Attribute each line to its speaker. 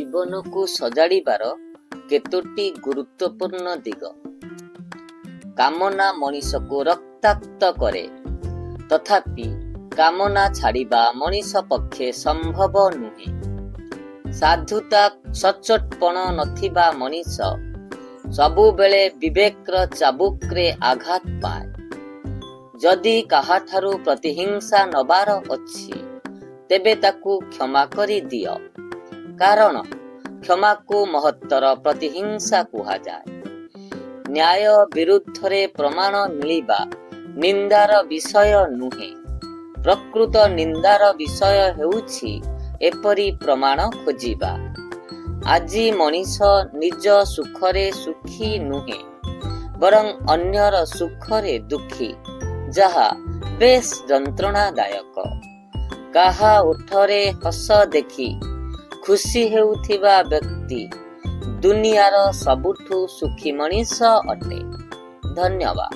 Speaker 1: ଜୀବନକୁ ସଜାଡ଼ିବାର କେତୋଟି ଗୁରୁତ୍ୱପୂର୍ଣ୍ଣ ଦିଗ। କାମନା ମଣିଷକୁ ରକ୍ତାକ୍ତ କରେ, ତଥାପି କାମନା ଛାଡ଼ିବା ମଣିଷ ପକ୍ଷେ ସମ୍ଭବ ନୁହେଁ। ସାଧୁତା ସଚ୍ଚୋଟପଣ ନଥିବା ମଣିଷ ସବୁବେଳେ ବିବେକର ଚାବୁକରେ ଆଘାତ ପାଏ। ଯଦି କାହାଠାରୁ ପ୍ରତିହିଂସା ନବାର ଅଛି, ତେବେ ତାକୁ କ୍ଷମା କରିଦିଅ, କାରଣ କ୍ଷମାକୁ ମହତ୍ତର ପ୍ରତିହିଂସା କୁହାଯାଏ। ନ୍ୟାୟ ବିରୁଦ୍ଧରେ ପ୍ରମାଣ ମିଳିବା ନିନ୍ଦାର ବିଷୟ ନୁହେଁ। ପ୍ରକୃତ ନିନ୍ଦାର ବିଷୟ ହେଉଛି ଏପରି ପ୍ରମାଣ ଖୋଜିବା। ଆଜି ମଣିଷ ନିଜ ସୁଖରେ ସୁଖୀ ନୁହେଁ, ବରଂ ଅନ୍ୟର ସୁଖରେ ଦୁଃଖୀ, ଯାହା ବେଶ୍ ଯନ୍ତ୍ରଣାଦାୟକ। କାହା ଓଠରେ ହସ ଦେଖି ଖୁସି ହେଉଥିବା ବ୍ୟକ୍ତି ଦୁନିଆର ସବୁଠୁ ସୁଖୀ ମଣିଷ ଅଟେ। ଧନ୍ୟବାଦ।